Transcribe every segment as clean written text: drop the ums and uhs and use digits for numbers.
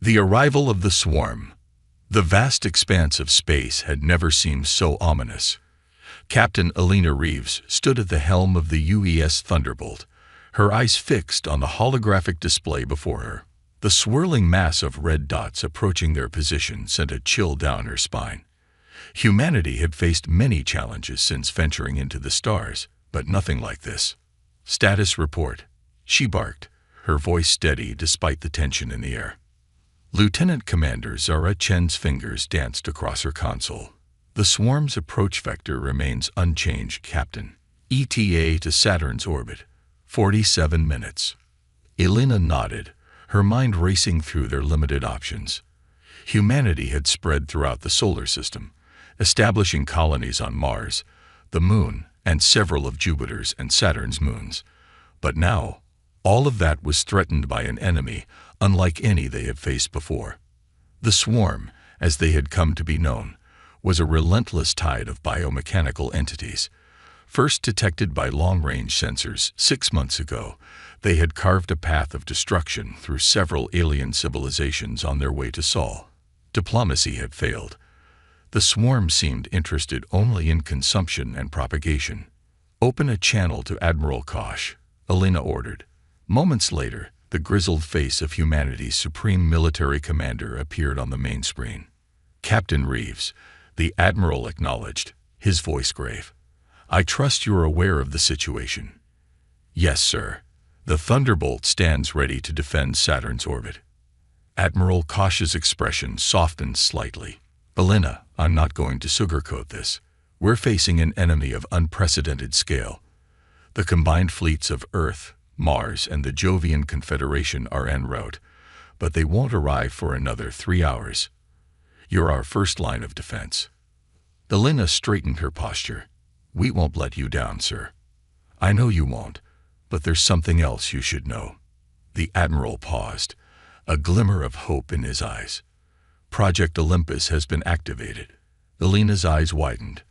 The arrival of the swarm. The vast expanse of space had never seemed so ominous. Captain Elena Reeves stood at the helm of the UES Thunderbolt, her eyes fixed on the holographic display before her. The swirling mass of red dots approaching their position sent a chill down her spine. Humanity had faced many challenges since venturing into the stars, but nothing like this. "Status report," she barked, her voice steady despite the tension in the air. Lieutenant Commander Zara Chen's fingers danced across her console. "The swarm's approach vector remains unchanged, Captain. ETA to Saturn's orbit, 47 minutes. Elena nodded, her mind racing through their limited options. Humanity had spread throughout the solar system, establishing colonies on Mars, the Moon, and several of Jupiter's and Saturn's moons. But now, all of that was threatened by an enemy unlike any they had faced before. The swarm, as they had come to be known, was a relentless tide of biomechanical entities. First detected by long-range sensors 6 months ago, they had carved a path of destruction through several alien civilizations on their way to Sol. Diplomacy had failed. The swarm seemed interested only in consumption and propagation. "Open a channel to Admiral Kosh," Elena ordered. Moments later, the grizzled face of humanity's supreme military commander appeared on the main screen. "Captain Reeves," the Admiral acknowledged, his voice grave. "I trust you're aware of the situation." "Yes, sir. The Thunderbolt stands ready to defend Saturn's orbit." Admiral Kosh's expression softened slightly. "Elena, I'm not going to sugarcoat this. We're facing an enemy of unprecedented scale. The combined fleets of Earth, Mars, and the Jovian Confederation are en route, but they won't arrive for another 3 hours. You're our first line of defense." Elena straightened her posture. "We won't let you down, sir." "I know you won't, but there's something else you should know." The Admiral paused, a glimmer of hope in his eyes. "Project Olympus has been activated." Elena's eyes widened.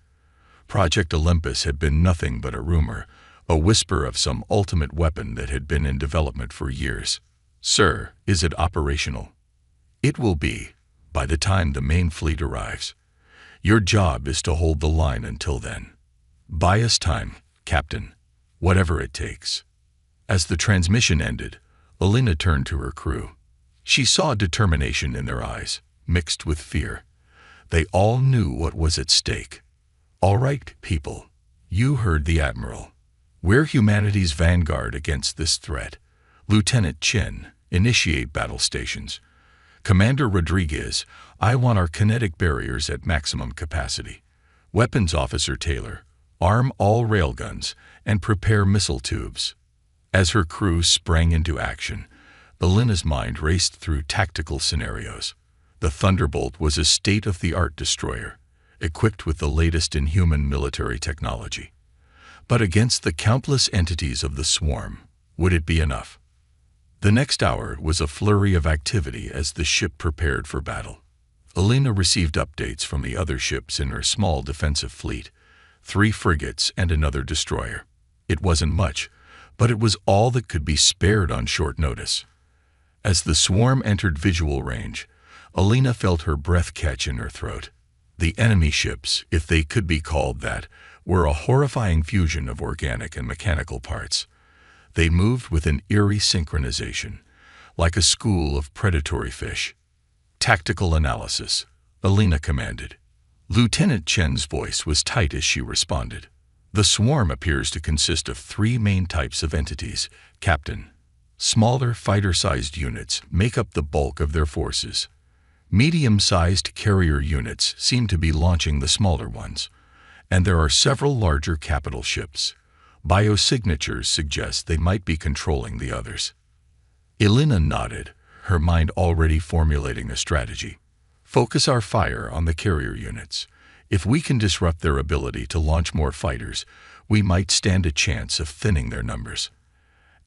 Project Olympus had been nothing but a rumor, a whisper of some ultimate weapon that had been in development for years. "Sir, is it operational?" "It will be, by the time the main fleet arrives. Your job is to hold the line until then. Buy us time, Captain, whatever it takes." As the transmission ended, Elena turned to her crew. She saw determination in their eyes, mixed with fear. They all knew what was at stake. "All right, people, you heard the Admiral. We're humanity's vanguard against this threat. Lieutenant Chen, initiate battle stations. Commander Rodriguez, I want our kinetic barriers at maximum capacity. Weapons Officer Taylor, arm all railguns and prepare missile tubes." As her crew sprang into action, Elena's mind raced through tactical scenarios. The Thunderbolt was a state-of-the-art destroyer, equipped with the latest in human military technology. But against the countless entities of the swarm, would it be enough? The next hour was a flurry of activity as the ship prepared for battle. Elena received updates from the other ships in her small defensive fleet, 3 frigates and another destroyer. It wasn't much, but it was all that could be spared on short notice. As the swarm entered visual range, Elena felt her breath catch in her throat. The enemy ships, if they could be called that, were a horrifying fusion of organic and mechanical parts. They moved with an eerie synchronization, like a school of predatory fish. "Tactical analysis," Elena commanded. Lieutenant Chen's voice was tight as she responded. "The swarm appears to consist of 3 main types of entities, Captain. Smaller fighter-sized units make up the bulk of their forces. Medium-sized carrier units seem to be launching the smaller ones, and there are several larger capital ships. Biosignatures suggest they might be controlling the others." Elena nodded, her mind already formulating a strategy. "Focus our fire on the carrier units. If we can disrupt their ability to launch more fighters, we might stand a chance of thinning their numbers."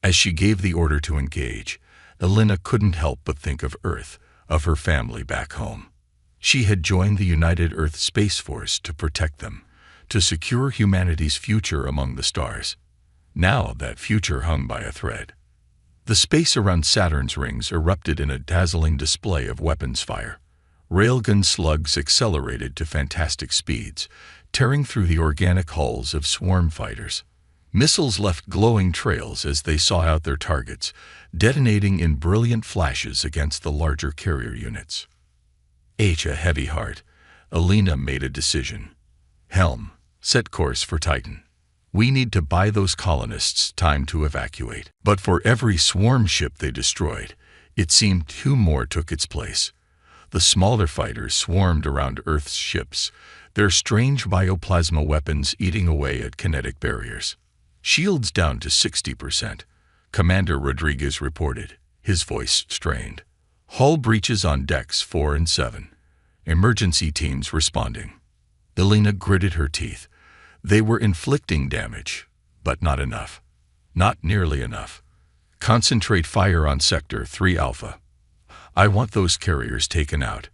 As she gave the order to engage, Elena couldn't help but think of Earth, of her family back home. She had joined the United Earth Space Force to protect them, to secure humanity's future among the stars. Now that future hung by a thread. The space around Saturn's rings erupted in a dazzling display of weapons fire. Railgun slugs accelerated to fantastic speeds, tearing through the organic hulls of swarm fighters. Missiles left glowing trails as they saw out their targets, detonating in brilliant flashes against the larger carrier units. A heavy heart, Alina made a decision. Helm, set course for Titan. We need to buy those colonists time to evacuate. But for every swarm ship they destroyed, it seemed two more took its place. The smaller fighters swarmed around Earth's ships, their strange bioplasma weapons eating away at kinetic barriers. Shields down to 60%, Commander Rodriguez reported, his voice strained. Hull breaches on decks 4 and 7. Emergency teams responding. Alina gritted her teeth. They were inflicting damage, but not enough. Not nearly enough. Concentrate fire on Sector 3 Alpha. I want those carriers taken out.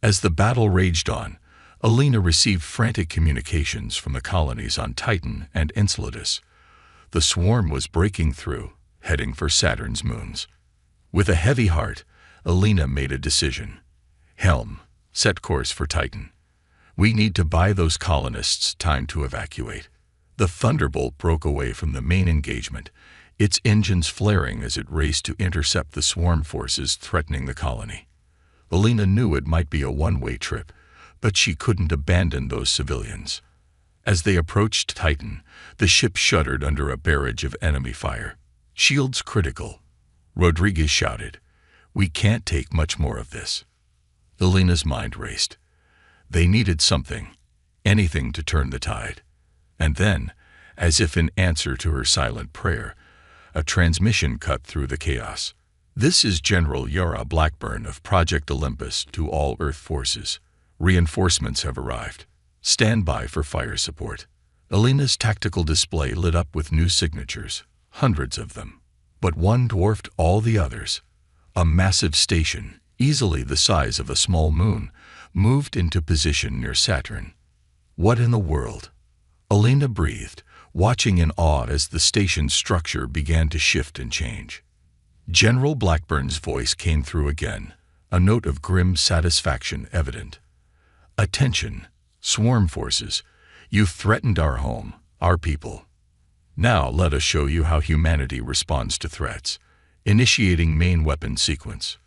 As the battle raged on, Alina received frantic communications from the colonies on Titan and Enceladus. The swarm was breaking through, heading for Saturn's moons. With a heavy heart, Alina made a decision. Helm, set course for Titan. We need to buy those colonists time to evacuate. The Thunderbolt broke away from the main engagement, its engines flaring as it raced to intercept the swarm forces threatening the colony. Alina knew it might be a one-way trip, but she couldn't abandon those civilians. As they approached Titan, the ship shuddered under a barrage of enemy fire. Shields critical. Rodriguez shouted, "We can't take much more of this." Alina's mind raced. They needed something, anything to turn the tide. And then, as if in answer to her silent prayer, a transmission cut through the chaos. This is General Yara Blackburn of Project Olympus to all Earth forces. Reinforcements have arrived. Stand by for fire support. Alina's tactical display lit up with new signatures, hundreds of them. But one dwarfed all the others. A massive station, easily the size of a small moon, moved into position near Saturn. What in the world? Alina breathed, watching in awe as the station's structure began to shift and change. General Blackburn's voice came through again, a note of grim satisfaction evident. Attention, swarm forces, you've threatened our home, our people. Now let us show you how humanity responds to threats, initiating main weapon sequence.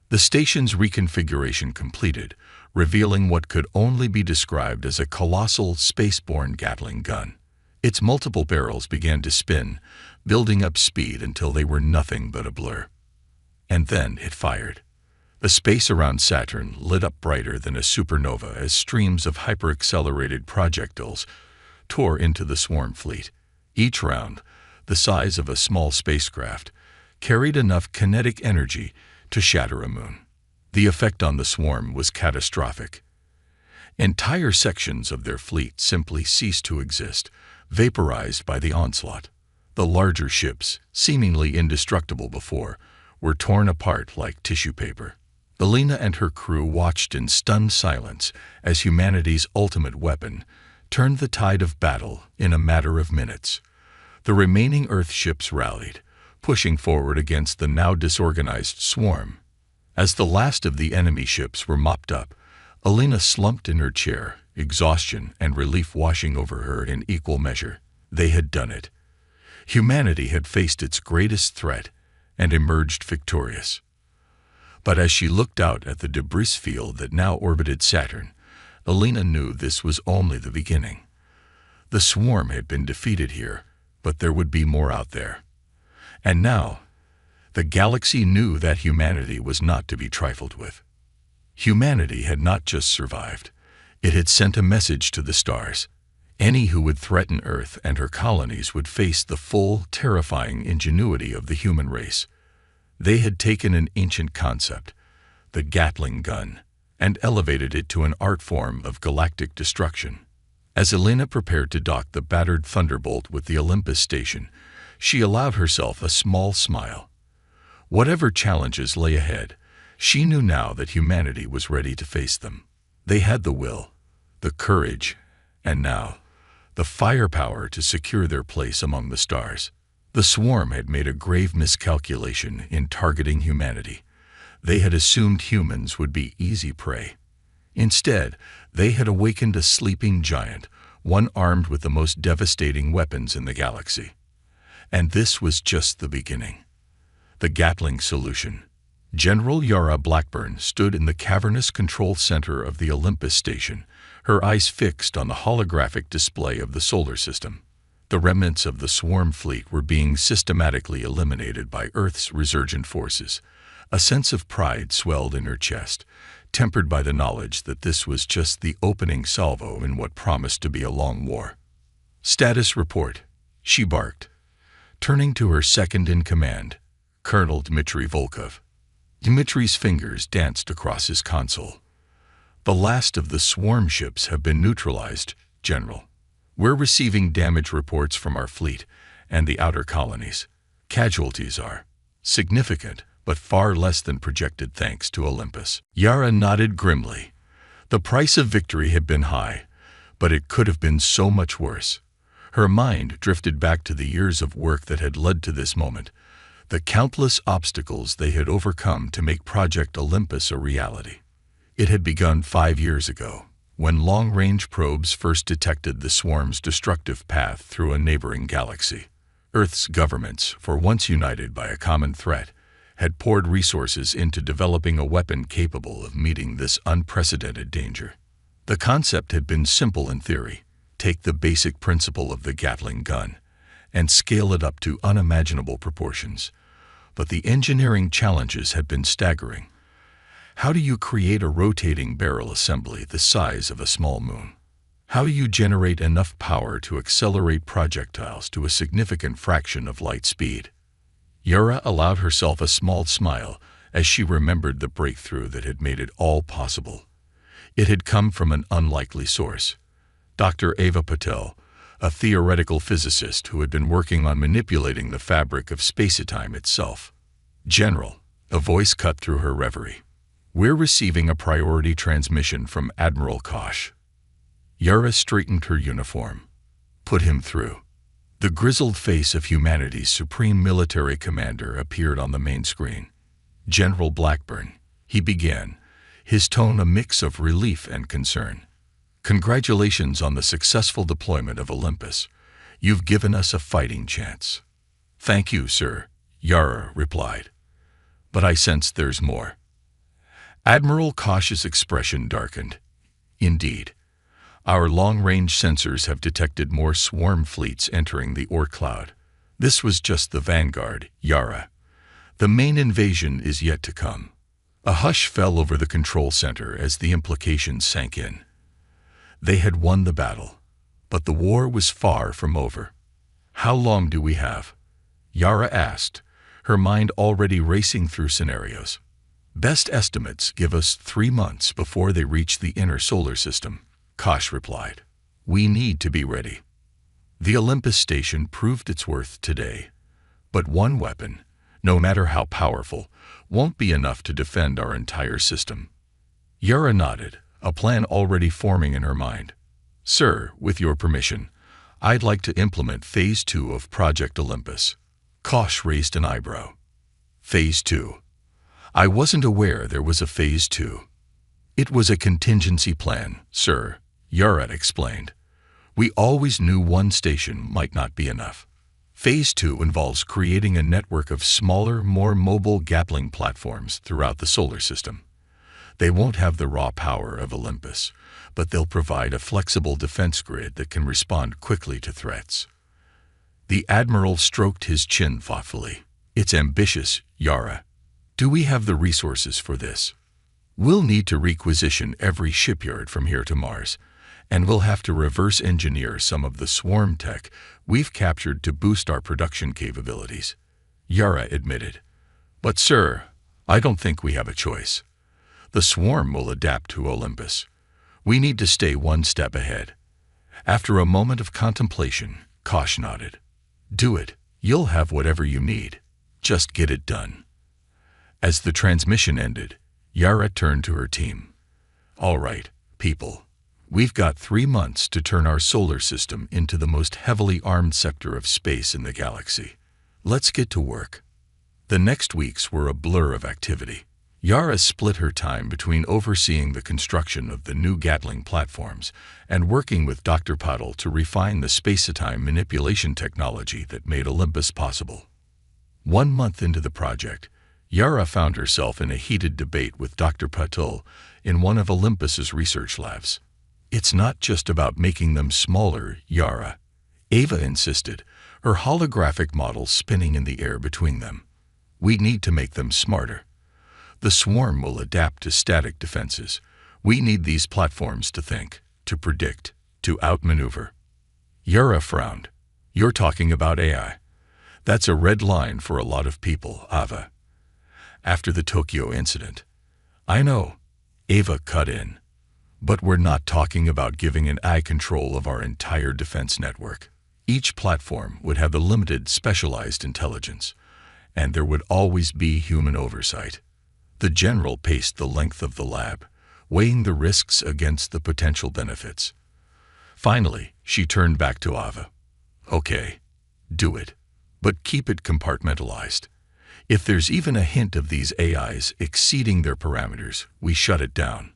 The station's reconfiguration completed, revealing what could only be described as a colossal spaceborne Gatling gun. Its multiple barrels began to spin, building up speed until they were nothing but a blur. And then it fired. The space around Saturn lit up brighter than a supernova as streams of hyper-accelerated projectiles tore into the swarm fleet. Each round, the size of a small spacecraft, carried enough kinetic energy to shatter a moon. The effect on the swarm was catastrophic. Entire sections of their fleet simply ceased to exist, vaporized by the onslaught. The larger ships, seemingly indestructible before, were torn apart like tissue paper. Alina and her crew watched in stunned silence as humanity's ultimate weapon turned the tide of battle in a matter of minutes. The remaining Earth ships rallied, pushing forward against the now disorganized swarm. As the last of the enemy ships were mopped up, Alina slumped in her chair, exhaustion and relief washing over her in equal measure. They had done it. Humanity had faced its greatest threat and emerged victorious. But as she looked out at the debris field that now orbited Saturn, Alina knew this was only the beginning. The swarm had been defeated here, but there would be more out there. And now, the galaxy knew that humanity was not to be trifled with. Humanity had not just survived. It had sent a message to the stars. Any who would threaten Earth and her colonies would face the full, terrifying ingenuity of the human race. They had taken an ancient concept, the Gatling gun, and elevated it to an art form of galactic destruction. As Alina prepared to dock the battered Thunderbolt with the Olympus station, she allowed herself a small smile. Whatever challenges lay ahead, she knew now that humanity was ready to face them. They had the will, the courage, and now, the firepower to secure their place among the stars. The swarm had made a grave miscalculation in targeting humanity. They had assumed humans would be easy prey. Instead, they had awakened a sleeping giant, one armed with the most devastating weapons in the galaxy. And this was just the beginning. The Gatling solution. General Yara Blackburn stood in the cavernous control center of the Olympus station, her eyes fixed on the holographic display of the solar system. The remnants of the swarm fleet were being systematically eliminated by Earth's resurgent forces. A sense of pride swelled in her chest, tempered by the knowledge that this was just the opening salvo in what promised to be a long war. "Status report," she barked, turning to her second-in-command, Colonel Dmitry Volkov. Dmitry's fingers danced across his console. "The last of the swarm ships have been neutralized, General. We're receiving damage reports from our fleet and the outer colonies. Casualties are significant, but far less than projected thanks to Olympus." Yara nodded grimly. The price of victory had been high, but it could have been so much worse. Her mind drifted back to the years of work that had led to this moment, the countless obstacles they had overcome to make Project Olympus a reality. It had begun 5 years ago, when long-range probes first detected the swarm's destructive path through a neighboring galaxy. Earth's governments, for once united by a common threat, had poured resources into developing a weapon capable of meeting this unprecedented danger. The concept had been simple in theory. Take the basic principle of the Gatling gun and scale it up to unimaginable proportions. But the engineering challenges had been staggering. How do you create a rotating barrel assembly the size of a small moon? How do you generate enough power to accelerate projectiles to a significant fraction of light speed? Yara allowed herself a small smile as she remembered the breakthrough that had made it all possible. It had come from an unlikely source. Dr. Eva Patel, a theoretical physicist who had been working on manipulating the fabric of space-time itself. "General," a voice cut through her reverie. "We're receiving a priority transmission from Admiral Kosh." Yara straightened her uniform. "Put him through." The grizzled face of humanity's supreme military commander appeared on the main screen. "General Blackburn," he began, his tone a mix of relief and concern. "Congratulations on the successful deployment of Olympus. You've given us a fighting chance." "Thank you, sir," Yara replied. "But I sense there's more." Admiral Kosh's expression darkened. "Indeed. Our long-range sensors have detected more swarm fleets entering the Orc cloud. This was just the vanguard, Yara. The main invasion is yet to come." A hush fell over the control center as the implications sank in. They had won the battle, but the war was far from over. "How long do we have?" Yara asked, her mind already racing through scenarios. "Best estimates give us 3 months before they reach the inner solar system," Kosh replied. "We need to be ready." The Olympus station proved its worth today, but one weapon, no matter how powerful, won't be enough to defend our entire system. Yara nodded, a plan already forming in her mind. "Sir, with your permission, I'd like to implement Phase 2 of Project Olympus." Kosh raised an eyebrow. "Phase 2? I wasn't aware there was a Phase 2. "It was a contingency plan, sir," Yara explained. "We always knew one station might not be enough. Phase 2 involves creating a network of smaller, more mobile Gatling platforms throughout the solar system. They won't have the raw power of Olympus, but they'll provide a flexible defense grid that can respond quickly to threats." The Admiral stroked his chin thoughtfully. "It's ambitious, Yara. Do we have the resources for this? We'll need to requisition every shipyard from here to Mars, and we'll have to reverse engineer some of the swarm tech we've captured to boost our production capabilities," Yara admitted. "But sir, I don't think we have a choice. The swarm will adapt to Olympus. We need to stay one step ahead." After a moment of contemplation, Kosh nodded. "Do it. You'll have whatever you need. Just get it done." As the transmission ended, Yara turned to her team. "All right, people. We've got 3 months to turn our solar system into the most heavily armed sector of space in the galaxy. Let's get to work. The next weeks were a blur of activity. Yara split her time between overseeing the construction of the new Gatling platforms and working with Dr. Puddle to refine the space-time manipulation technology that made Olympus possible. 1 month into the project, Yara found herself in a heated debate with Dr. Puddle in one of Olympus's research labs. "It's not just about making them smaller, Yara," Ava insisted, her holographic model spinning in the air between them. "We need to make them smarter. The swarm will adapt to static defenses. We need these platforms to think, to predict, to outmaneuver." Yara frowned. "You're talking about AI. That's a red line for a lot of people, Ava." After the Tokyo incident. "I know," Ava cut in. "But we're not talking about giving an AI control of our entire defense network. Each platform would have a limited specialized intelligence, and there would always be human oversight." The general paced the length of the lab, weighing the risks against the potential benefits. Finally, she turned back to Ava. "Okay, do it, but keep it compartmentalized. If there's even a hint of these AIs exceeding their parameters, we shut it down."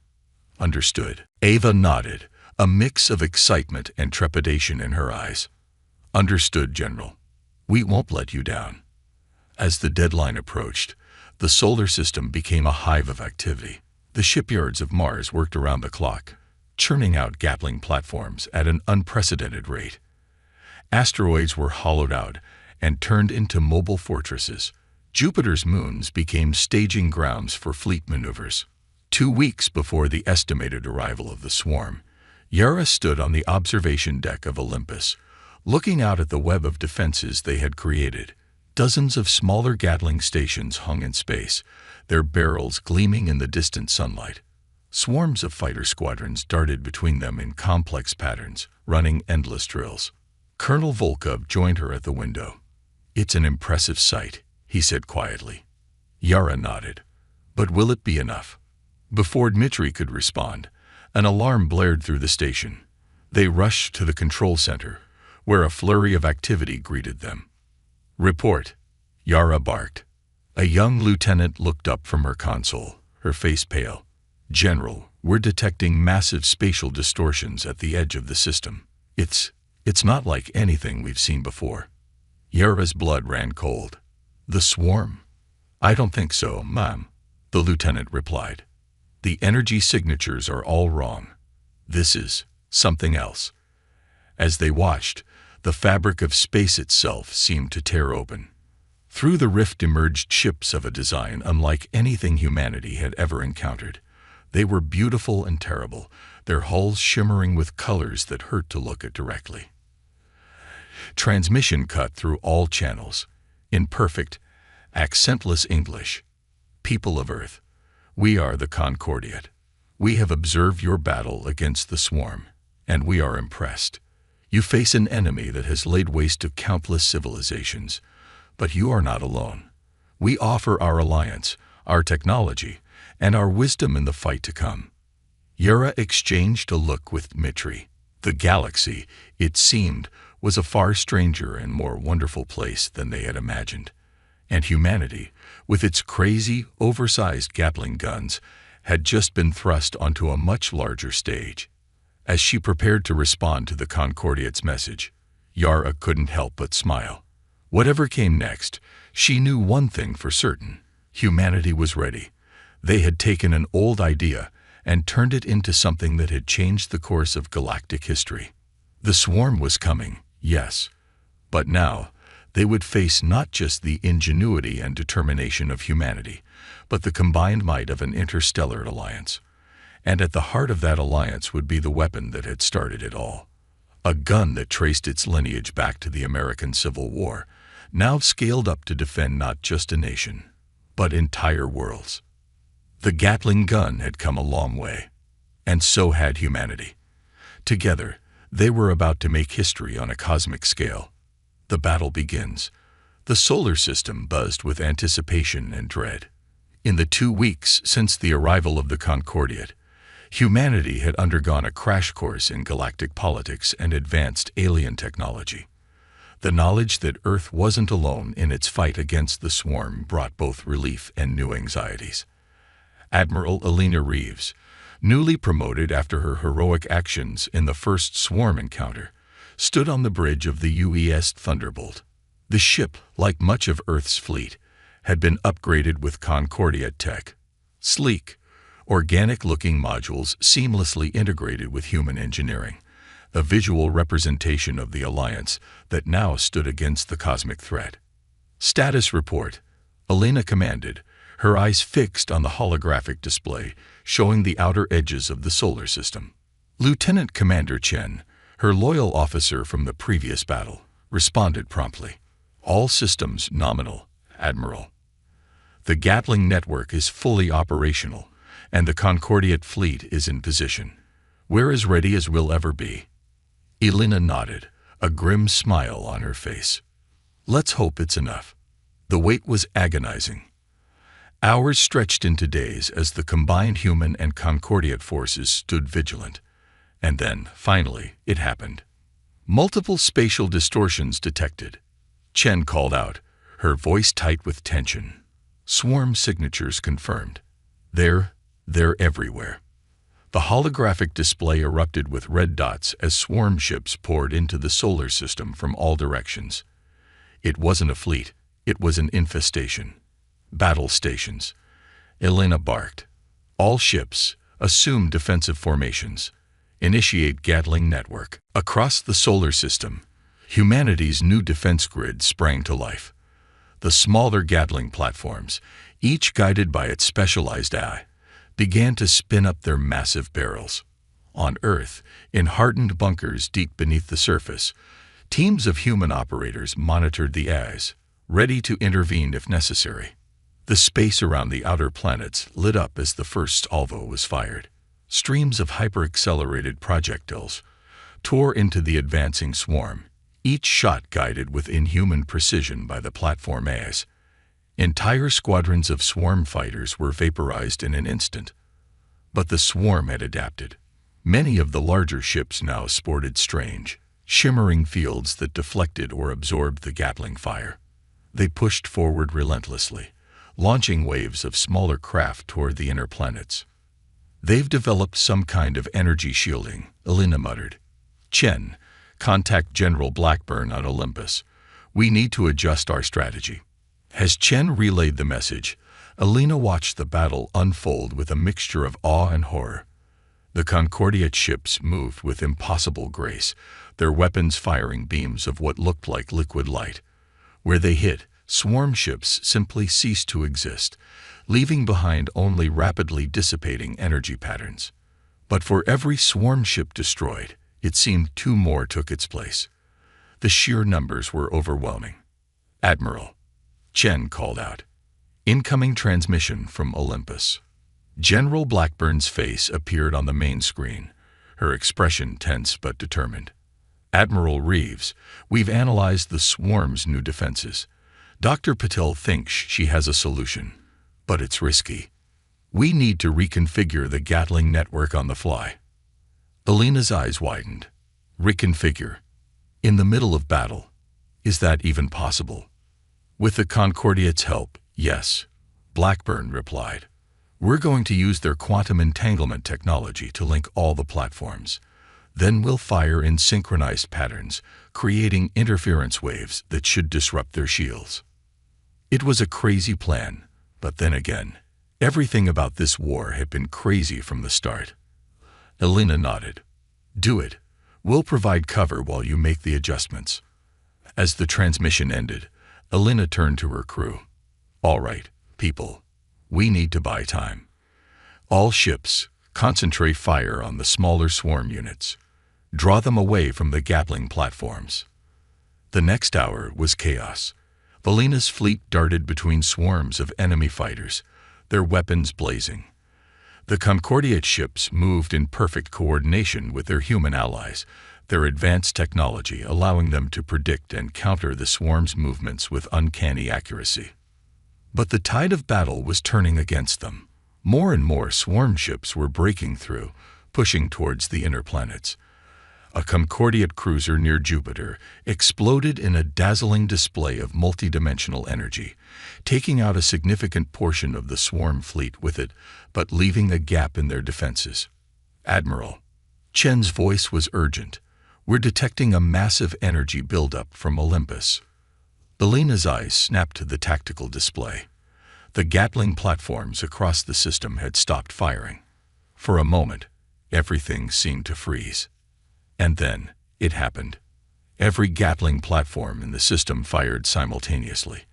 "Understood." Ava nodded, a mix of excitement and trepidation in her eyes. "Understood, General. We won't let you down." As the deadline approached, the solar system became a hive of activity. The shipyards of Mars worked around the clock, churning out Gatling platforms at an unprecedented rate. Asteroids were hollowed out and turned into mobile fortresses. Jupiter's moons became staging grounds for fleet maneuvers. 2 weeks before the estimated arrival of the swarm, Yara stood on the observation deck of Olympus, looking out at the web of defenses they had created. Dozens of smaller Gatling stations hung in space, their barrels gleaming in the distant sunlight. Swarms of fighter squadrons darted between them in complex patterns, running endless drills. Colonel Volkov joined her at the window. "It's an impressive sight," he said quietly. Yara nodded. "But will it be enough?" Before Dmitri could respond, an alarm blared through the station. They rushed to the control center, where a flurry of activity greeted them. "Report," Yara barked. A young lieutenant looked up from her console, her face pale. "General, we're detecting massive spatial distortions at the edge of the system. It's not like anything we've seen before." Yara's blood ran cold. "The swarm?" "I don't think so, ma'am," the lieutenant replied. "The energy signatures are all wrong. This is something else." As they watched, the fabric of space itself seemed to tear open. Through the rift emerged ships of a design unlike anything humanity had ever encountered. They were beautiful and terrible, their hulls shimmering with colors that hurt to look at directly. Transmission cut through all channels, in perfect, accentless English. "People of Earth, we are the Concordiate. We have observed your battle against the swarm, and we are impressed. You face an enemy that has laid waste to countless civilizations, but you are not alone. We offer our alliance, our technology, and our wisdom in the fight to come." Yara exchanged a look with Dmitri. The galaxy, it seemed, was a far stranger and more wonderful place than they had imagined. And humanity, with its crazy, oversized Gatling guns, had just been thrust onto a much larger stage. As she prepared to respond to the Concordiate's message, Yara couldn't help but smile. Whatever came next, she knew one thing for certain: humanity was ready. They had taken an old idea and turned it into something that had changed the course of galactic history. The swarm was coming, yes, but now they would face not just the ingenuity and determination of humanity, but the combined might of an interstellar alliance. And at the heart of that alliance would be the weapon that had started it all. A gun that traced its lineage back to the American Civil War, now scaled up to defend not just a nation, but entire worlds. The Gatling gun had come a long way, and so had humanity. Together, they were about to make history on a cosmic scale. The battle begins. The solar system buzzed with anticipation and dread. In the 2 weeks since the arrival of the Concordiate, humanity had undergone a crash course in galactic politics and advanced alien technology. The knowledge that Earth wasn't alone in its fight against the swarm brought both relief and new anxieties. Admiral Alina Reeves, newly promoted after her heroic actions in the first swarm encounter, stood on the bridge of the UES Thunderbolt. The ship, like much of Earth's fleet, had been upgraded with Concordia tech. Sleek, organic-looking modules seamlessly integrated with human engineering, a visual representation of the alliance that now stood against the cosmic threat. Status report. Alina commanded, her eyes fixed on the holographic display showing the outer edges of the solar system. Lieutenant Commander Chen, her loyal officer from the previous battle, responded promptly. All systems nominal, Admiral. The Gatling network is fully operational, and the Concordiate fleet is in position. We're as ready as we'll ever be. Alina nodded, a grim smile on her face. Let's hope it's enough. The wait was agonizing. Hours stretched into days as the combined human and Concordiate forces stood vigilant. And then, finally, it happened. Multiple spatial distortions detected. Chen called out, her voice tight with tension. Swarm signatures confirmed. They're everywhere. The holographic display erupted with red dots as swarm ships poured into the solar system from all directions. It wasn't a fleet, it was an infestation. Battle stations. Alina barked. All ships, assume defensive formations. Initiate Gatling network. Across the solar system, humanity's new defense grid sprang to life. The smaller Gatling platforms, each guided by its specialized eye, began to spin up their massive barrels. On Earth, in hardened bunkers deep beneath the surface, teams of human operators monitored the eyes, ready to intervene if necessary. The space around the outer planets lit up as the first salvo was fired. Streams of hyper-accelerated projectiles tore into the advancing swarm, each shot guided with inhuman precision by the platform eyes. Entire squadrons of swarm fighters were vaporized in an instant. But the swarm had adapted. Many of the larger ships now sported strange, shimmering fields that deflected or absorbed the Gatling fire. They pushed forward relentlessly, launching waves of smaller craft toward the inner planets. They've developed some kind of energy shielding, Alina muttered. Chen, contact General Blackburn on Olympus. We need to adjust our strategy. As Chen relayed the message, Alina watched the battle unfold with a mixture of awe and horror. The Concordiate ships moved with impossible grace, their weapons firing beams of what looked like liquid light. Where they hit, swarm ships simply ceased to exist, leaving behind only rapidly dissipating energy patterns. But for every swarm ship destroyed, it seemed two more took its place. The sheer numbers were overwhelming. Admiral, Chen called out. Incoming transmission from Olympus. General Blackburn's face appeared on the main screen, her expression tense but determined. Admiral Reeves, we've analyzed the swarm's new defenses. Dr. Patel thinks she has a solution, but it's risky. We need to reconfigure the Gatling network on the fly. Alina's eyes widened. Reconfigure? In the middle of battle? Is that even possible? With the Concordiate's help, yes, Blackburn replied. We're going to use their quantum entanglement technology to link all the platforms. Then we'll fire in synchronized patterns, creating interference waves that should disrupt their shields. It was a crazy plan, but then again, everything about this war had been crazy from the start. Alina nodded. Do it. We'll provide cover while you make the adjustments. As the transmission ended, Alina turned to her crew. All right, people. We need to buy time. All ships, concentrate fire on the smaller swarm units. Draw them away from the Gatling platforms. The next hour was chaos. Alina's fleet darted between swarms of enemy fighters, their weapons blazing. The Concordiate ships moved in perfect coordination with their human allies, their advanced technology allowing them to predict and counter the swarm's movements with uncanny accuracy. But the tide of battle was turning against them. More and more swarm ships were breaking through, pushing towards the inner planets. A Concordiate cruiser near Jupiter exploded in a dazzling display of multidimensional energy, taking out a significant portion of the swarm fleet with it, but leaving a gap in their defenses. "Admiral," Chen's voice was urgent, "we're detecting a massive energy buildup from Olympus." Alina's eyes snapped to the tactical display. The Gatling platforms across the system had stopped firing. For a moment, everything seemed to freeze. And then, it happened. Every Gatling platform in the system fired simultaneously,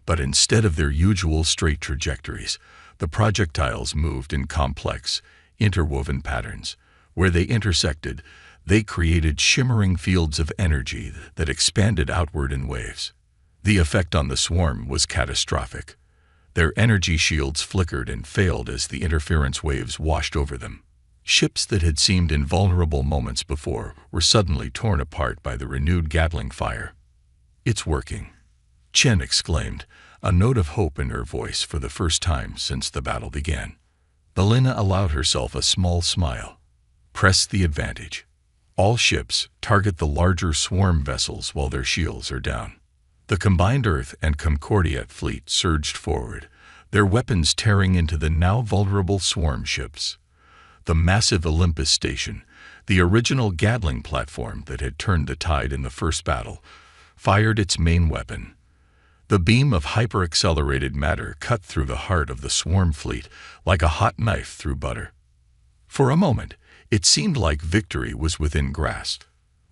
but instead of their usual straight trajectories, the projectiles moved in complex, interwoven patterns. Where they intersected, they created shimmering fields of energy that expanded outward in waves. The effect on the swarm was catastrophic. Their energy shields flickered and failed as the interference waves washed over them. Ships that had seemed invulnerable moments before were suddenly torn apart by the renewed Gatling fire. "It's working," Chen exclaimed, a note of hope in her voice for the first time since the battle began. Alina allowed herself a small smile. "Press the advantage. All ships target the larger swarm vessels while their shields are down." The combined Earth and Concordiate fleet surged forward, their weapons tearing into the now vulnerable swarm ships. The massive Olympus station, the original Gatling platform that had turned the tide in the first battle, fired its main weapon. The beam of hyper-accelerated matter cut through the heart of the swarm fleet like a hot knife through butter. For a moment, it seemed like victory was within grasp.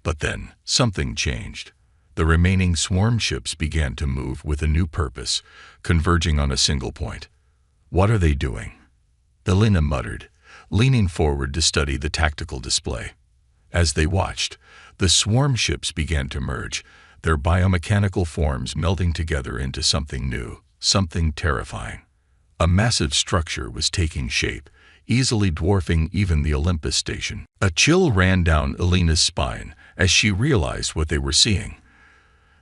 But then, something changed. The remaining swarm ships began to move with a new purpose, converging on a single point. "What are they doing?" Alina muttered, leaning forward to study the tactical display. As they watched, the swarm ships began to merge, their biomechanical forms melding together into something new, something terrifying. A massive structure was taking shape, easily dwarfing even the Olympus station. A chill ran down Alina's spine as she realized what they were seeing.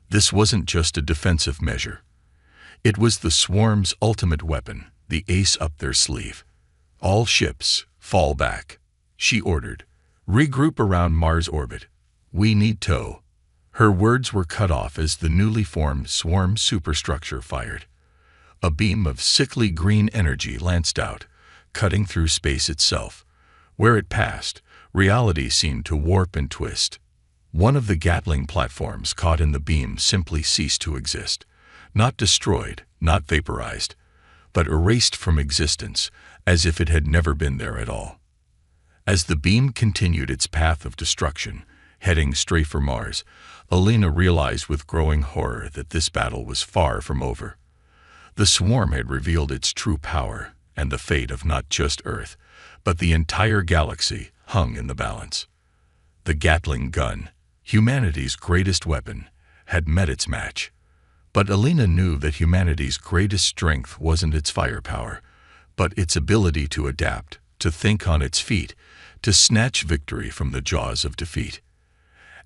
This wasn't just a defensive measure. It was the swarm's ultimate weapon, the ace up their sleeve. "All ships, fall back," she ordered. "Regroup around Mars orbit. We need tow." Her words were cut off as the newly formed swarm superstructure fired. A beam of sickly green energy lanced out, cutting through space itself. Where it passed, reality seemed to warp and twist. One of the Gatling platforms caught in the beam simply ceased to exist. Not destroyed, not vaporized, but erased from existence, as if it had never been there at all. As the beam continued its path of destruction, heading straight for Mars, Alina realized with growing horror that this battle was far from over. The swarm had revealed its true power, and the fate of not just Earth, but the entire galaxy hung in the balance. The Gatling gun, humanity's greatest weapon, had met its match. But Alina knew that humanity's greatest strength wasn't its firepower, but its ability to adapt, to think on its feet, to snatch victory from the jaws of defeat.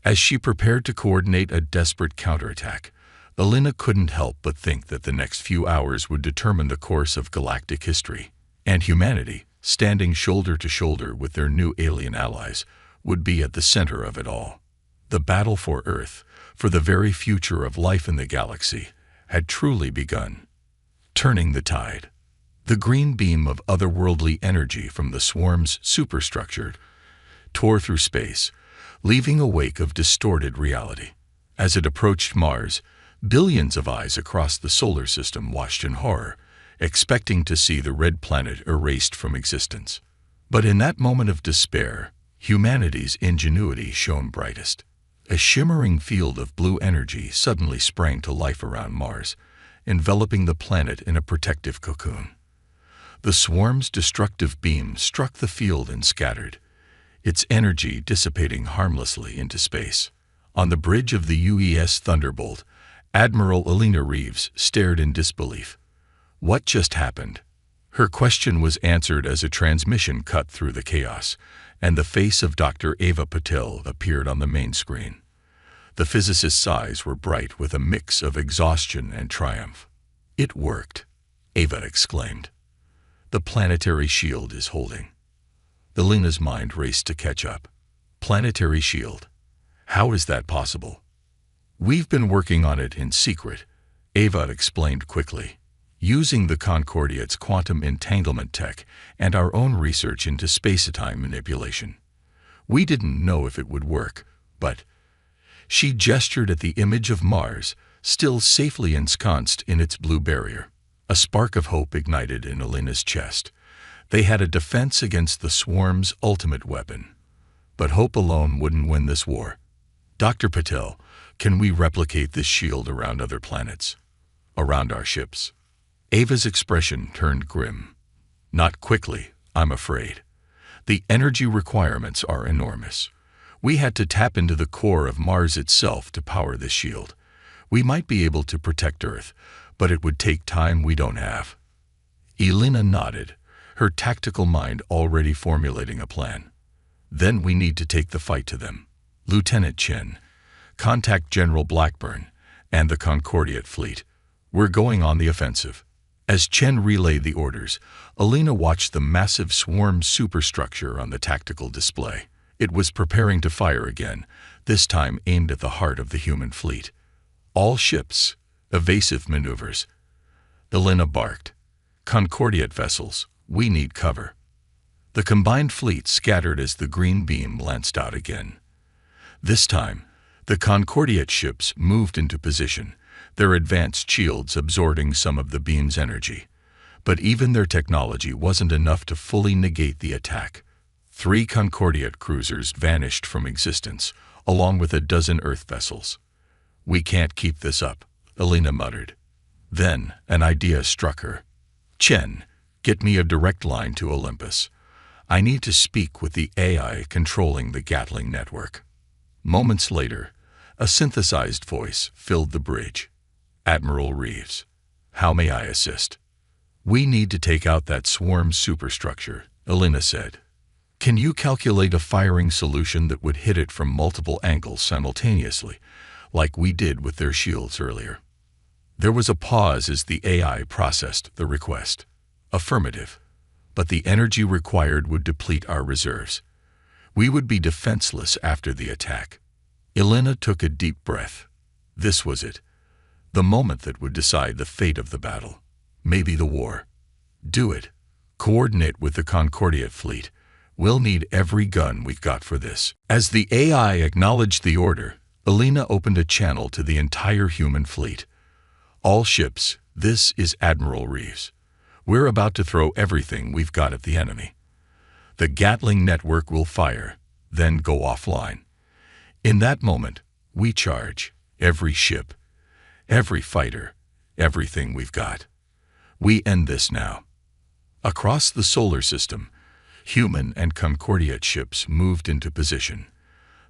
As she prepared to coordinate a desperate counterattack, Alina couldn't help but think that the next few hours would determine the course of galactic history, and humanity, standing shoulder to shoulder with their new alien allies, would be at the center of it all. The battle for Earth, for the very future of life in the galaxy, had truly begun. Turning the tide. The green beam of otherworldly energy from the swarm's superstructure tore through space, leaving a wake of distorted reality. As it approached Mars, billions of eyes across the solar system watched in horror, expecting to see the red planet erased from existence. But in that moment of despair, humanity's ingenuity shone brightest. A shimmering field of blue energy suddenly sprang to life around Mars, enveloping the planet in a protective cocoon. The swarm's destructive beam struck the field and scattered, its energy dissipating harmlessly into space. On the bridge of the UES Thunderbolt, Admiral Alina Reeves stared in disbelief. What just happened? Her question was answered as a transmission cut through the chaos, and the face of Dr. Ava Patel appeared on the main screen. The physicist's eyes were bright with a mix of exhaustion and triumph. "It worked," Ava exclaimed. "The planetary shield is holding." Alina's mind raced to catch up. Planetary shield. How is that possible? We've been working on it in secret, Ava explained quickly, using the Concordia's quantum entanglement tech and our own research into space-time manipulation. We didn't know if it would work, but she gestured at the image of Mars, still safely ensconced in its blue barrier. A spark of hope ignited in Alina's chest. They had a defense against the swarm's ultimate weapon. But hope alone wouldn't win this war. Dr. Patel, can we replicate this shield around other planets? Around our ships? Ava's expression turned grim. Not quickly, I'm afraid. The energy requirements are enormous. We had to tap into the core of Mars itself to power this shield. We might be able to protect Earth, but it would take time we don't have. Elena nodded, her tactical mind already formulating a plan. Then we need to take the fight to them. Lieutenant Chen, contact General Blackburn and the Concordiate fleet. We're going on the offensive. As Chen relayed the orders, Elena watched the massive swarm superstructure on the tactical display. It was preparing to fire again, this time aimed at the heart of the human fleet. All ships, evasive maneuvers. Elena barked. Concordiate vessels, we need cover. The combined fleet scattered as the green beam lanced out again. This time, the Concordiate ships moved into position, their advanced shields absorbing some of the beam's energy. But even their technology wasn't enough to fully negate the attack. 3 Concordiate cruisers vanished from existence, along with a dozen Earth vessels. We can't keep this up, Elena muttered. Then an idea struck her. Chen, get me a direct line to Olympus. I need to speak with the AI controlling the Gatling network. Moments later, a synthesized voice filled the bridge. Admiral Reeves, how may I assist? We need to take out that swarm superstructure, Elena said. Can you calculate a firing solution that would hit it from multiple angles simultaneously, like we did with their shields earlier? There was a pause as the AI processed the request. Affirmative. But the energy required would deplete our reserves. We would be defenseless after the attack. Elena took a deep breath. This was it. The moment that would decide the fate of the battle. Maybe the war. Do it. Coordinate with the Concordiate fleet. We'll need every gun we've got for this. As the AI acknowledged the order, Elena opened a channel to the entire human fleet. All ships, this is Admiral Reeves. We're about to throw everything we've got at the enemy. The Gatling network will fire, then go offline. In that moment, we charge every ship, every fighter, everything we've got. We end this now. Across the solar system, human and Concordiate ships moved into position.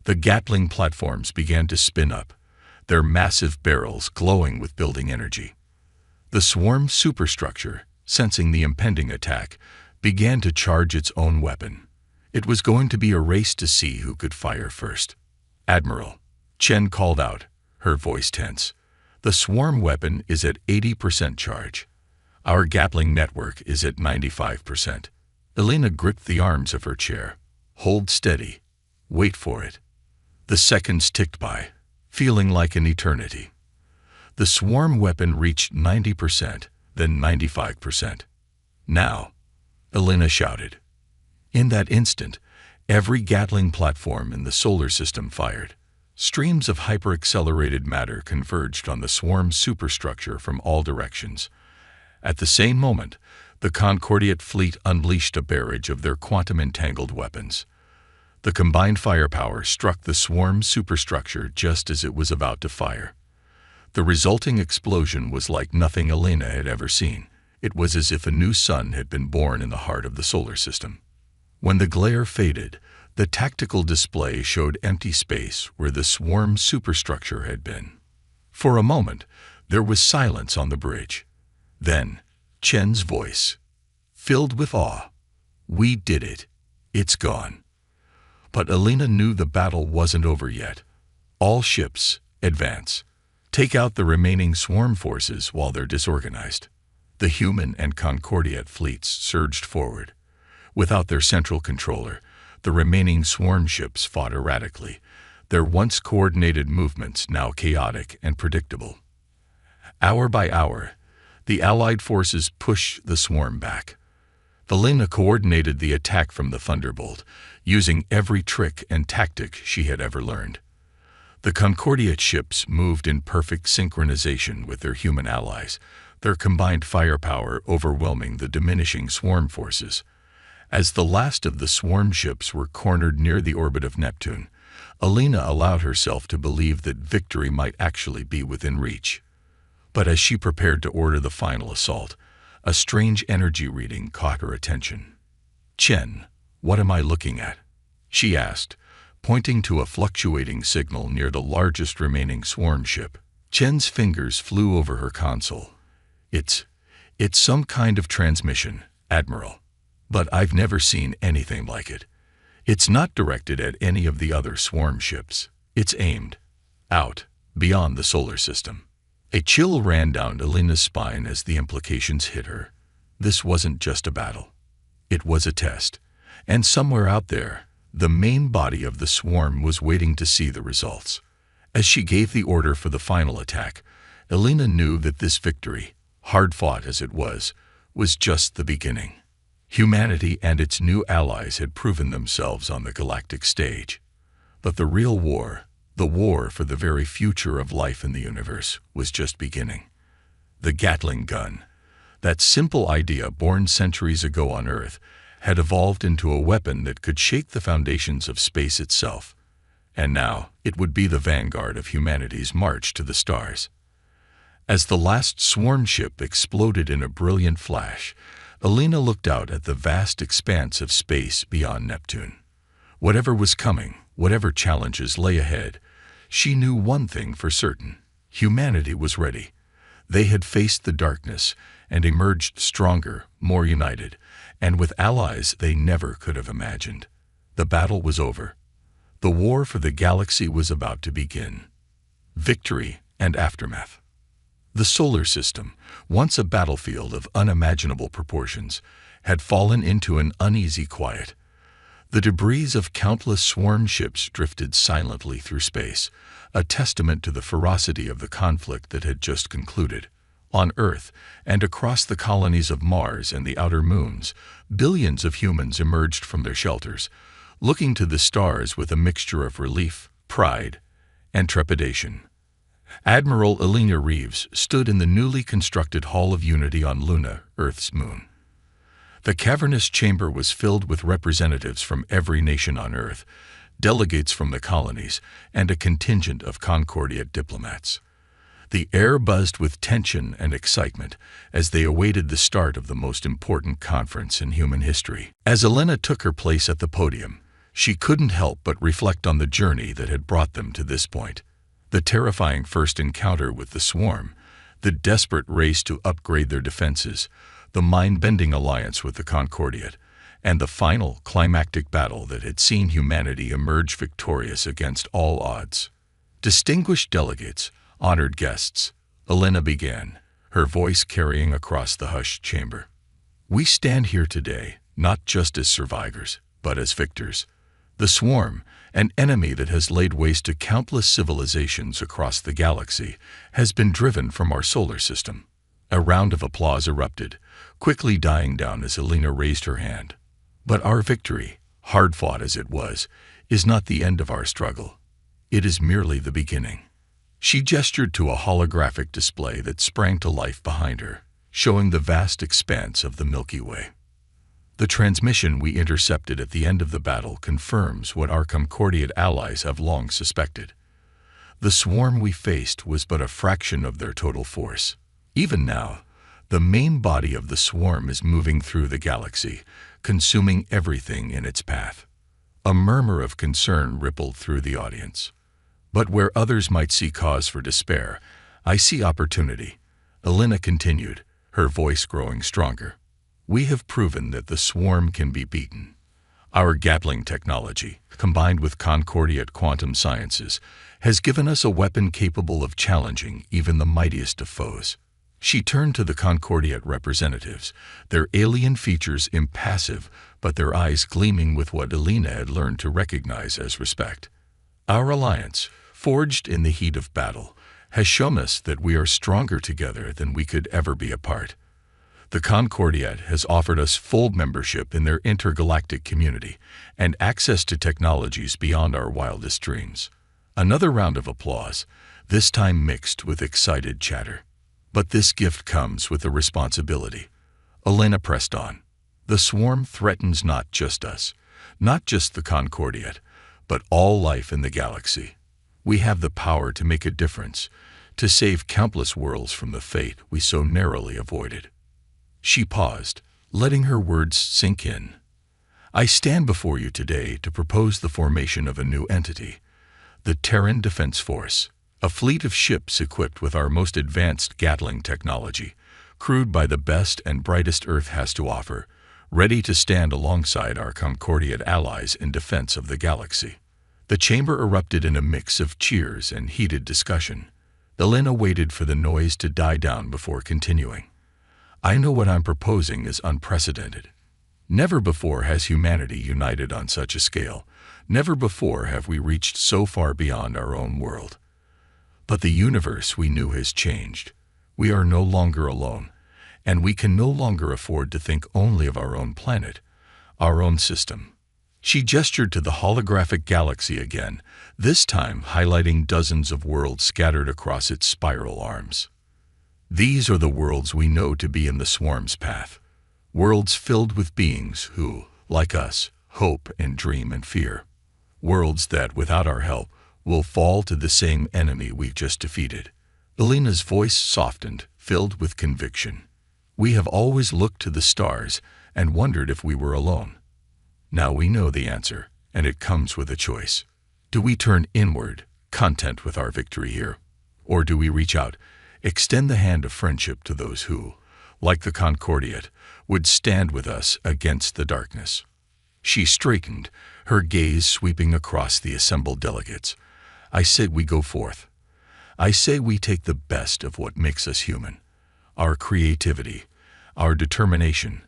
The Gatling platforms began to spin up, their massive barrels glowing with building energy. The swarm superstructure, sensing the impending attack, began to charge its own weapon. It was going to be a race to see who could fire first. Admiral, Chen called out, her voice tense. The swarm weapon is at 80% charge. Our Gatling network is at 95%. Elena gripped the arms of her chair. Hold steady. Wait for it. The seconds ticked by, feeling like an eternity. The swarm weapon reached 90%, then 95%. Now, Elena shouted. In that instant, every Gatling platform in the solar system fired. Streams of hyper-accelerated matter converged on the swarm superstructure from all directions. At the same moment, the Concordiate fleet unleashed a barrage of their quantum-entangled weapons. The combined firepower struck the swarm superstructure just as it was about to fire. The resulting explosion was like nothing Elena had ever seen. It was as if a new sun had been born in the heart of the solar system. When the glare faded, the tactical display showed empty space where the swarm superstructure had been. For a moment, there was silence on the bridge. Then, Chen's voice, filled with awe. We did it. It's gone. But Elena knew the battle wasn't over yet. All ships, advance. Take out the remaining swarm forces while they're disorganized. The human and Concordiate fleets surged forward. Without their central controller, the remaining swarm ships fought erratically, their once coordinated movements now chaotic and predictable. Hour by hour, the Allied forces pushed the swarm back. Elena coordinated the attack from the Thunderbolt, using every trick and tactic she had ever learned. The Concordiate ships moved in perfect synchronization with their human allies, their combined firepower overwhelming the diminishing swarm forces. As the last of the swarm ships were cornered near the orbit of Neptune, Elena allowed herself to believe that victory might actually be within reach. But as she prepared to order the final assault, a strange energy reading caught her attention. "Chen, what am I looking at?" she asked, pointing to a fluctuating signal near the largest remaining swarm ship. Chen's fingers flew over her console. It's some kind of transmission, Admiral. But I've never seen anything like it. It's not directed at any of the other swarm ships. It's aimed out, beyond the solar system." A chill ran down Elena's spine as the implications hit her. This wasn't just a battle. It was a test. And somewhere out there, the main body of the swarm was waiting to see the results. As she gave the order for the final attack, Elena knew that this victory, hard-fought as it was just the beginning. Humanity and its new allies had proven themselves on the galactic stage. But the real war, the war for the very future of life in the universe, was just beginning. The Gatling gun, that simple idea born centuries ago on Earth, had evolved into a weapon that could shake the foundations of space itself. And now it would be the vanguard of humanity's march to the stars. As the last swarm ship exploded in a brilliant flash, Elena looked out at the vast expanse of space beyond Neptune. Whatever was coming, whatever challenges lay ahead, she knew one thing for certain: humanity was ready. They had faced the darkness and emerged stronger, more united, and with allies they never could have imagined. The battle was over. The war for the galaxy was about to begin. Victory and aftermath. The solar system, once a battlefield of unimaginable proportions, had fallen into an uneasy quiet. The debris of countless swarm ships drifted silently through space, a testament to the ferocity of the conflict that had just concluded. On Earth, and across the colonies of Mars and the outer moons, billions of humans emerged from their shelters, looking to the stars with a mixture of relief, pride, and trepidation. Admiral Elena Reeves stood in the newly constructed Hall of Unity on Luna, Earth's moon. The cavernous chamber was filled with representatives from every nation on Earth, delegates from the colonies, and a contingent of Concordiate diplomats. The air buzzed with tension and excitement as they awaited the start of the most important conference in human history. As Elena took her place at the podium, she couldn't help but reflect on the journey that had brought them to this point. The terrifying first encounter with the swarm, the desperate race to upgrade their defenses, the mind-bending alliance with the Concordiate, and the final climactic battle that had seen humanity emerge victorious against all odds. Distinguished delegates, honored guests, Elena began, her voice carrying across the hushed chamber. We stand here today, not just as survivors, but as victors. The swarm, an enemy that has laid waste to countless civilizations across the galaxy, has been driven from our solar system. A round of applause erupted, quickly dying down as Elena raised her hand. But our victory, hard-fought as it was, is not the end of our struggle. It is merely the beginning. She gestured to a holographic display that sprang to life behind her, showing the vast expanse of the Milky Way. The transmission we intercepted at the end of the battle confirms what our Concordiate allies have long suspected. The swarm we faced was but a fraction of their total force. Even now, the main body of the swarm is moving through the galaxy, consuming everything in its path. A murmur of concern rippled through the audience. But where others might see cause for despair, I see opportunity. Elena continued, her voice growing stronger. We have proven that the swarm can be beaten. Our Gatling technology, combined with Concordiate quantum sciences, has given us a weapon capable of challenging even the mightiest of foes. She turned to the Concordiate representatives, their alien features impassive, but their eyes gleaming with what Elena had learned to recognize as respect. Our alliance, forged in the heat of battle, has shown us that we are stronger together than we could ever be apart. The Concordiat has offered us full membership in their intergalactic community and access to technologies beyond our wildest dreams. Another round of applause, this time mixed with excited chatter. But this gift comes with a responsibility. Elena pressed on. The swarm threatens not just us, not just the Concordiat, but all life in the galaxy. We have the power to make a difference, to save countless worlds from the fate we so narrowly avoided. She paused, letting her words sink in. I stand before you today to propose the formation of a new entity, the Terran Defense Force, a fleet of ships equipped with our most advanced Gatling technology, crewed by the best and brightest Earth has to offer, ready to stand alongside our Concordiat allies in defense of the galaxy. The chamber erupted in a mix of cheers and heated discussion. Elena waited for the noise to die down before continuing. I know what I'm proposing is unprecedented. Never before has humanity united on such a scale. Never before have we reached so far beyond our own world. But the universe we knew has changed. We are no longer alone, and we can no longer afford to think only of our own planet, our own system. She gestured to the holographic galaxy again, this time highlighting dozens of worlds scattered across its spiral arms. These are the worlds we know to be in the swarm's path, worlds filled with beings who, like us, hope and dream and fear, worlds that, without our help, will fall to the same enemy we've just defeated. Elena's voice softened, filled with conviction. We have always looked to the stars and wondered if we were alone. Now we know the answer, and it comes with a choice. Do we turn inward, content with our victory here? Or do we reach out, extend the hand of friendship to those who, like the Concordiat, would stand with us against the darkness? She straightened, her gaze sweeping across the assembled delegates. I say we go forth. I say we take the best of what makes us human, our creativity, our determination,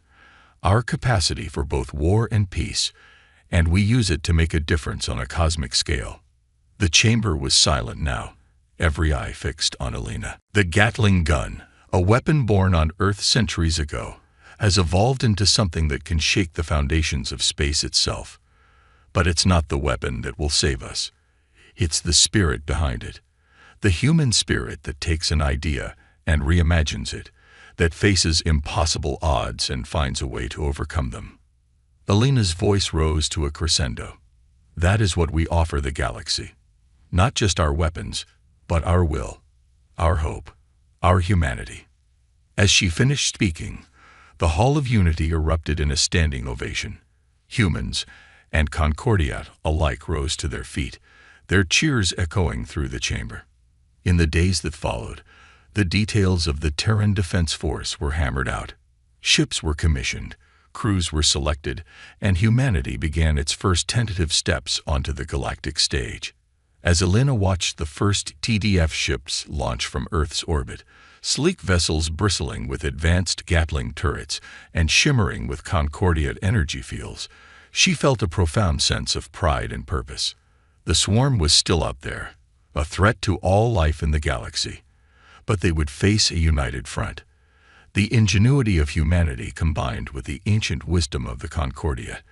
our capacity for both war and peace, and we use it to make a difference on a cosmic scale. The chamber was silent now, every eye fixed on Elena. The Gatling gun, a weapon born on Earth centuries ago, has evolved into something that can shake the foundations of space itself. But it's not the weapon that will save us. It's the spirit behind it. The human spirit that takes an idea and reimagines it, that faces impossible odds and finds a way to overcome them. Elena's voice rose to a crescendo. That is what we offer the galaxy. Not just our weapons, but our will, our hope, our humanity. As she finished speaking, the Hall of Unity erupted in a standing ovation. Humans and Concordiat alike rose to their feet, their cheers echoing through the chamber. In the days that followed, the details of the Terran Defense Force were hammered out. Ships were commissioned, crews were selected, and humanity began its first tentative steps onto the galactic stage. As Elena watched the first TDF ships launch from Earth's orbit, sleek vessels bristling with advanced Gatling turrets and shimmering with Concordiat energy fields, she felt a profound sense of pride and purpose. The swarm was still up there, a threat to all life in the galaxy, but they would face a united front. The ingenuity of humanity combined with the ancient wisdom of the Concordiat,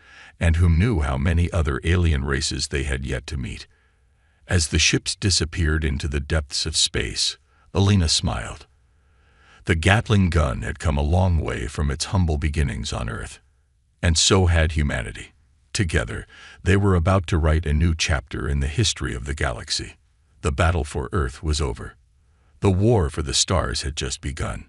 and who knew how many other alien races they had yet to meet. As the ships disappeared into the depths of space, Elena smiled. The Gatling gun had come a long way from its humble beginnings on Earth, and so had humanity. Together, they were about to write a new chapter in the history of the galaxy. The battle for Earth was over. The war for the stars had just begun.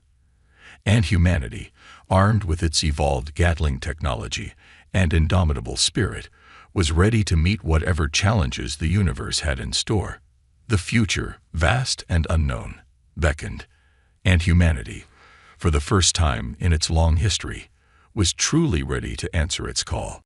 And humanity, armed with its evolved Gatling technology and indomitable spirit, was ready to meet whatever challenges the universe had in store. The future, vast and unknown, beckoned, and humanity, for the first time in its long history, was truly ready to answer its call.